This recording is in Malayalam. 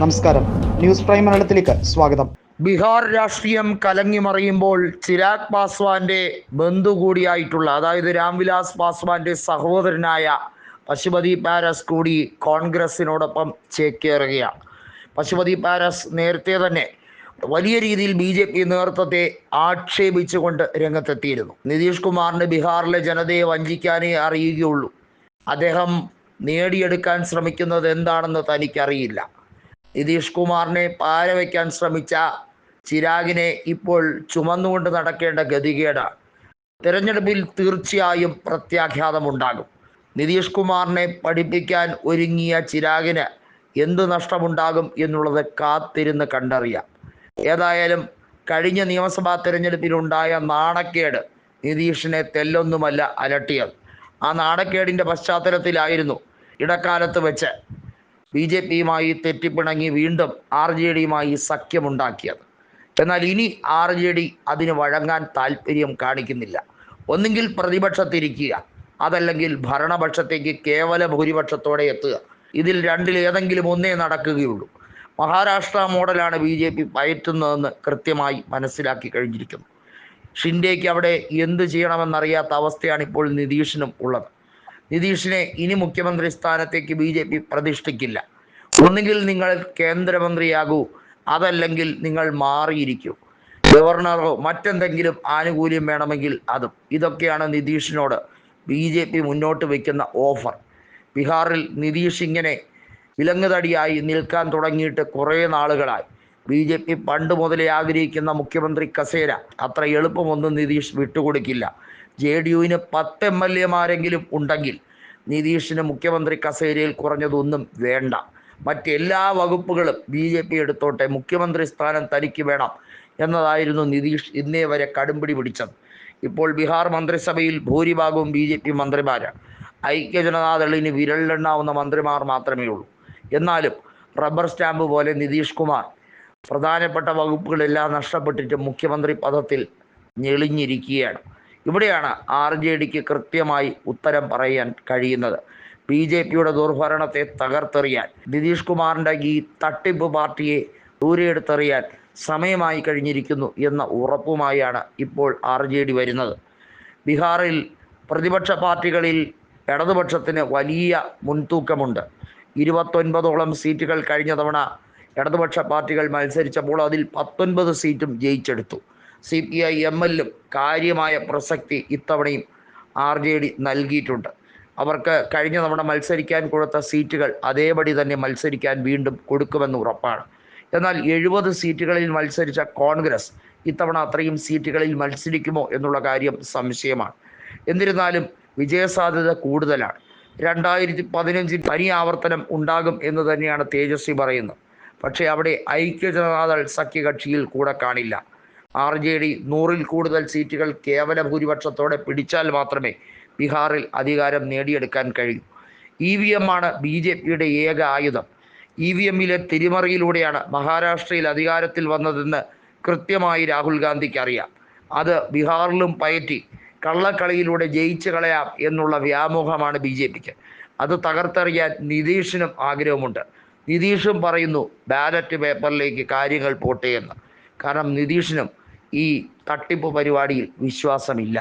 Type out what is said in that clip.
നമസ്കാരം, ന്യൂസ് പ്രൈം മലയാളത്തിലേക്ക് സ്വാഗതം. ബീഹാർ രാഷ്ട്രീയം കലങ്ങിമറിയുമ്പോൾ ചിരാഗ് പാസ്വാന്റെ ബന്ധു കൂടിയായിട്ടുള്ള, അതായത് രാംവിലാസ് പാസ്വാന്റെ സഹോദരനായ പശുപതി പാരസ് കൂടി കോൺഗ്രസിനോടൊപ്പം ചേക്കേറുകയാണ്. പശുപതി പാരസ് നേരത്തെ തന്നെ വലിയ രീതിയിൽ BJP നേതൃത്വത്തെ ആക്ഷേപിച്ചുകൊണ്ട് രംഗത്തെത്തിയിരുന്നു. നിതീഷ് കുമാറിന് ബീഹാറിലെ ജനതയെ വഞ്ചിക്കാനേ അറിയുകയുള്ളൂ, അദ്ദേഹം നേടിയെടുക്കാൻ ശ്രമിക്കുന്നത് എന്താണെന്ന് തനിക്കറിയില്ല. നിതീഷ് കുമാറിനെ പാരവയ്ക്കാൻ ശ്രമിച്ച ചിരാഗിനെ ഇപ്പോൾ ചുമന്നുകൊണ്ട് നടക്കേണ്ട ഗതികേടാണ്. തിരഞ്ഞെടുപ്പിൽ തീർച്ചയായും പ്രത്യാഘാതമുണ്ടാകും. നിതീഷ് കുമാറിനെ പഠിപ്പിക്കാൻ ഒരുങ്ങിയ ചിരാഗിന് എന്ത് നഷ്ടമുണ്ടാകും എന്നുള്ളത് കാത്തിരുന്ന് കണ്ടറിയാം. ഏതായാലും കഴിഞ്ഞ നിയമസഭാ തിരഞ്ഞെടുപ്പിലുണ്ടായ നാണക്കേട് നിതീഷിനെ തെല്ലൊന്നുമല്ല അലട്ടിയത്. ആ നാണക്കേടിൻ്റെ പശ്ചാത്തലത്തിലായിരുന്നു ഇടക്കാലത്ത് വെച്ച് BJPയുമായി തെറ്റിപ്പിണങ്ങി വീണ്ടും RJDയുമായി സഖ്യമുണ്ടാക്കിയത്. എന്നാൽ ഇനി RJD അതിന് വഴങ്ങാൻ താല്പര്യം കാണിക്കുന്നില്ല. ഒന്നുകിൽ പ്രതിപക്ഷത്തിരിക്കുക, അതല്ലെങ്കിൽ ഭരണപക്ഷത്തേക്ക് കേവല ഭൂരിപക്ഷത്തോടെ എത്തുക. ഇതിൽ രണ്ടിലേതെങ്കിലും ഒന്നേ നടക്കുകയുള്ളൂ. മഹാരാഷ്ട്ര മോഡലാണ് BJP പയറ്റുന്നതെന്ന് കൃത്യമായി മനസ്സിലാക്കി കഴിഞ്ഞിരിക്കുന്നു. ഷിൻഡേക്ക് അവിടെ എന്ത് ചെയ്യണമെന്നറിയാത്ത അവസ്ഥയാണ് ഇപ്പോൾ നിതീഷിനും ഉള്ളത്. നിതീഷിനെ ഇനി മുഖ്യമന്ത്രി സ്ഥാനത്തേക്ക് BJP പ്രതിഷ്ഠിക്കില്ല. ഒന്നുകിൽ നിങ്ങൾ കേന്ദ്രമന്ത്രിയാകൂ, അതല്ലെങ്കിൽ നിങ്ങൾ മാറിയിരിക്കൂ. ഗവർണറോ മറ്റെന്തെങ്കിലും ആനുകൂല്യം വേണമെങ്കിൽ അതും. ഇതൊക്കെയാണ് നിതീഷിനോട് BJP മുന്നോട്ട് വയ്ക്കുന്ന ഓഫർ. ബീഹാറിൽ നിതീഷ് ഇങ്ങനെ വിലങ്ങുതടിയായി നിൽക്കാൻ തുടങ്ങിയിട്ട് കുറേ നാളുകളായി. BJP പണ്ട് മുതലേ ആഗ്രഹിക്കുന്ന മുഖ്യമന്ത്രി കസേര അത്ര എളുപ്പമൊന്നും നിതീഷ് വിട്ടുകൊടുക്കില്ല. JDUവിന് 10 MLAമാരെങ്കിലും ഉണ്ടെങ്കിൽ നിതീഷിന് മുഖ്യമന്ത്രി കസേരയിൽ കുറഞ്ഞതൊന്നും വേണ്ട. മറ്റെല്ലാ വകുപ്പുകളും BJP എടുത്തോട്ടെ, മുഖ്യമന്ത്രി സ്ഥാനം തനിക്ക് വേണം എന്നതായിരുന്നു നിതീഷ് ഇന്നേ വരെ കടുംപിടി പിടിച്ചത്. ഇപ്പോൾ ബീഹാർ മന്ത്രിസഭയിൽ ഭൂരിഭാഗവും BJP മന്ത്രിമാരാണ്. ഐക്യജനതാദളിന് വിരലിലെണ്ണാവുന്ന മന്ത്രിമാർ മാത്രമേ ഉള്ളൂ. എന്നാലും റബ്ബർ സ്റ്റാമ്പ് പോലെ നിതീഷ് കുമാർ പ്രധാനപ്പെട്ട വകുപ്പുകളെല്ലാം നഷ്ടപ്പെട്ടിട്ട് മുഖ്യമന്ത്രി പദത്തിൽ ഞെളിഞ്ഞിരിക്കുകയാണ്. ഇവിടെയാണ് RJDക്ക് കൃത്യമായി ഉത്തരം പറയാൻ കഴിയുന്നത്. BJPയുടെ ദുർഭരണത്തെ തകർത്തെറിയാൻ, നിതീഷ് കുമാറിൻ്റെ ഈ തട്ടിപ്പ് പാർട്ടിയെ ദൂരെയെടുത്തെറിയാൻ സമയമായി കഴിഞ്ഞിരിക്കുന്നു എന്ന ഉറപ്പുമായാണ് ഇപ്പോൾ RJD വരുന്നത്. ബീഹാറിൽ പ്രതിപക്ഷ പാർട്ടികളിൽ ഇടതുപക്ഷത്തിന് വലിയ മുൻതൂക്കമുണ്ട്. 29ഓളം സീറ്റുകൾ കഴിഞ്ഞ തവണ ഇടതുപക്ഷ പാർട്ടികൾ മത്സരിച്ചപ്പോൾ അതിൽ 19 സീറ്റും ജയിച്ചെടുത്തു. CPI MLലും കാര്യമായ പ്രസക്തി ഇത്തവണയും RJD നൽകിയിട്ടുണ്ട്. അവർക്ക് കഴിഞ്ഞ തവണ മത്സരിക്കാൻ കൊടുത്ത സീറ്റുകൾ അതേപടി തന്നെ മത്സരിക്കാൻ വീണ്ടും കൊടുക്കുമെന്ന് ഉറപ്പാണ്. എന്നാൽ 70 സീറ്റുകളിൽ മത്സരിച്ച കോൺഗ്രസ് ഇത്തവണ അത്രയും സീറ്റുകളിൽ മത്സരിക്കുമോ എന്നുള്ള കാര്യം സംശയമാണ്. എന്നിരുന്നാലും വിജയസാധ്യത കൂടുതലാണ്. 2015 തനി ആവർത്തനം ഉണ്ടാകും എന്ന് തന്നെയാണ് തേജസ്വി പറയുന്നത്. പക്ഷേ അവിടെ ഐക്യജനതാദൾ സഖ്യകക്ഷിയിൽ കൂടെ കാണില്ല. RJD 100ൽ കൂടുതൽ സീറ്റുകൾ കേവല ഭൂരിപക്ഷത്തോടെ പിടിച്ചാൽ മാത്രമേ ബീഹാറിൽ അധികാരം നേടിയെടുക്കാൻ കഴിയൂ. EVM ആണ് BJPയുടെ ഏക ആയുധം. EVMലെ തിരിമറിയിലൂടെയാണ് മഹാരാഷ്ട്രയിൽ അധികാരത്തിൽ വന്നതെന്ന് കൃത്യമായി രാഹുൽ ഗാന്ധിക്ക് അറിയാം. അത് ബീഹാറിലും പയറ്റി കള്ളക്കളിയിലൂടെ ജയിച്ചു കളയാം എന്നുള്ള വ്യാമോഹമാണ് BJPക്ക്. അത് തകർത്തെറിയാൻ നിതീഷിനും ആഗ്രഹമുണ്ട്. നിതീഷും പറയുന്നു ബാലറ്റ് പേപ്പറിലേക്ക് കാര്യങ്ങൾ പോട്ടെ എന്ന്. കാരണം നിതീഷിനും ഈ തട്ടിപ്പ് പരിപാടിയിൽ വിശ്വാസമില്ല.